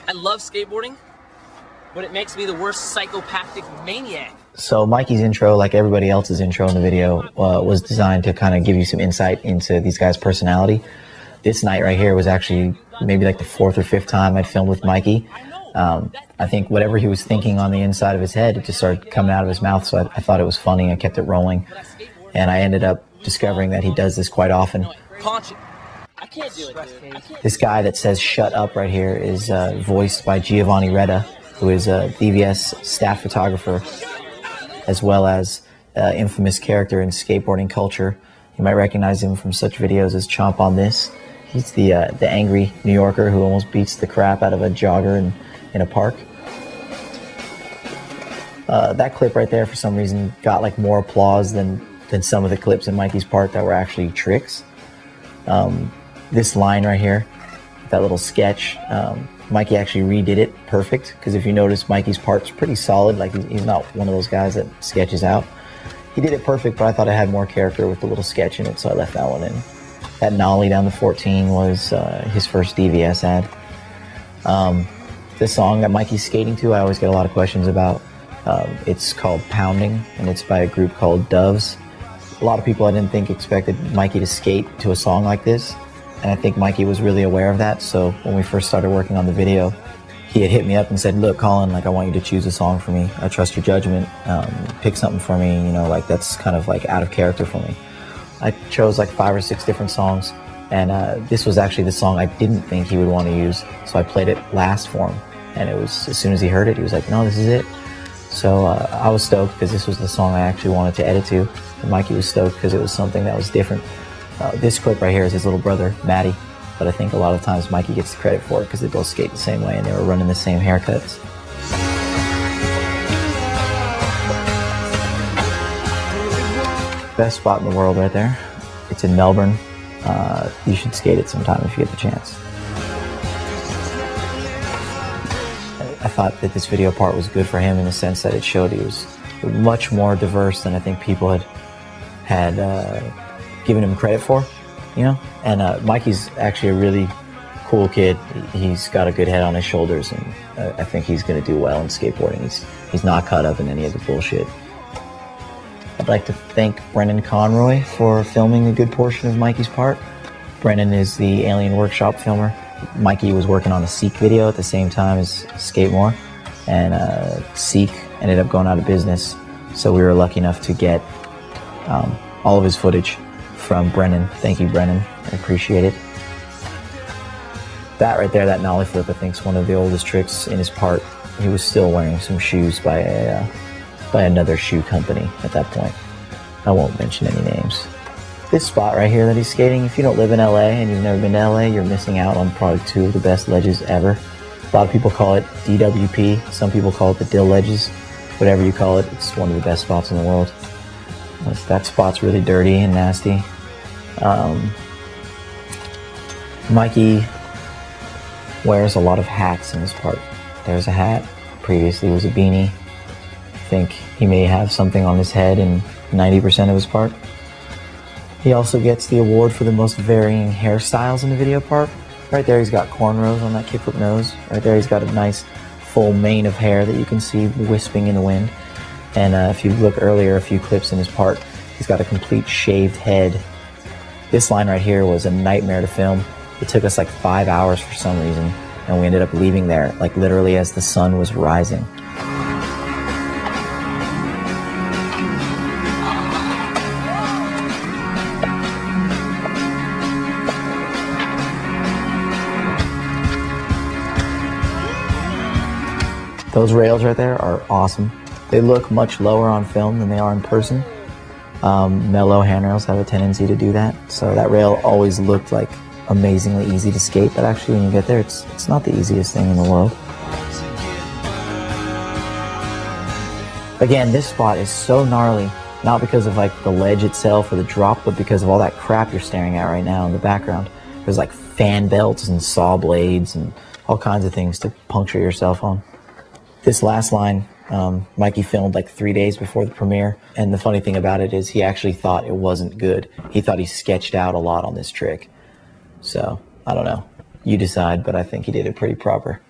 I love skateboarding, but it makes me the worst psychopathic maniac. So Mikey's intro, like everybody else's intro in the video, was designed to kind of give you some insight into these guys' personality. This night right here was actually maybe like the 4th or 5th time I'd filmed with Mikey. I think whatever he was thinking on the inside of his head, it just started coming out of his mouth, so I thought it was funny. I kept it rolling, and I ended up discovering that he does this quite often. I can't do it, dude. This guy that says "shut up" right here is voiced by Giovanni Retta, who is a DVS staff photographer, as well as infamous character in skateboarding culture. You might recognize him from such videos as Chomp on This. He's the angry New Yorker who almost beats the crap out of a jogger in a park. That clip right there, for some reason, got like more applause than some of the clips in Mikey's part that were actually tricks. This line right here, that little sketch, Mikey actually redid it perfect, because if you notice, Mikey's part's pretty solid. Like, he's not one of those guys that sketches out. He did it perfect, but I thought it had more character with the little sketch in it, so I left that one in. That nollie down the 14 was his first DVS ad. The song that Mikey's skating to, I always get a lot of questions about. It's called Pounding, and it's by a group called Doves. A lot of people I didn't think expected Mikey to skate to a song like this, and I think Mikey was really aware of that. So when we first started working on the video, he had hit me up and said, "Look, Colin, like, I want you to choose a song for me. I trust your judgment. Pick something for me, you know, like, that's kind of like out of character for me." I chose like 5 or 6 different songs, and this was actually the song I didn't think he would want to use, so I played it last for him, and it was, as soon as he heard it, he was like, "No, this is it." So I was stoked because this was the song I actually wanted to edit to, and Mikey was stoked because it was something that was different. This clip right here is his little brother, Matty, but I think a lot of times Mikey gets the credit for it because they both skate the same way and they were running the same haircuts. Best spot in the world right there. It's in Melbourne. You should skate it sometime if you get the chance. I thought that this video part was good for him in the sense that it showed he was much more diverse than I think people had given him credit for, you know? And Mikey's actually a really cool kid. He's got a good head on his shoulders, and I think he's going to do well in skateboarding. He's not caught up in any of the bullshit. I'd like to thank Brennan Conroy for filming a good portion of Mikey's part. Brennan is the Alien Workshop filmer. Mikey was working on a Seek video at the same time as Skatemore, and Seek ended up going out of business, so we were lucky enough to get all of his footage from Brennan. Thank you, Brennan. I appreciate it. That right there, that nollie flip, I think is one of the oldest tricks in his part. He was still wearing some shoes by another shoe company at that point. I won't mention any names. This spot right here that he's skating, if you don't live in LA and you've never been to LA, you're missing out on probably 2 of the best ledges ever. A lot of people call it DWP, some people call it the Dill Ledges. Whatever you call it, it's one of the best spots in the world. That spot's really dirty and nasty. Mikey wears a lot of hats in his part. There's a hat, previously was a beanie. I think he may have something on his head in 90% of his part. He also gets the award for the most varying hairstyles in the video part. Right there he's got cornrows on that kickflip nose. Right there he's got a nice full mane of hair that you can see wisping in the wind. And if you look earlier, a few clips in his part, he's got a complete shaved head. This line right here was a nightmare to film. It took us like 5 hours for some reason, and we ended up leaving there like literally as the sun was rising. Those rails right there are awesome. They look much lower on film than they are in person. Mellow handrails have a tendency to do that. So that rail always looked like amazingly easy to skate, but actually when you get there, it's not the easiest thing in the world. Again, this spot is so gnarly, not because of like the ledge itself or the drop, but because of all that crap you're staring at right now in the background. There's like fan belts and saw blades and all kinds of things to puncture yourself on. This last line, Mikey filmed like 3 days before the premiere, and the funny thing about it is he actually thought it wasn't good. He thought he sketched out a lot on this trick. So, I don't know. You decide, but I think he did it pretty proper.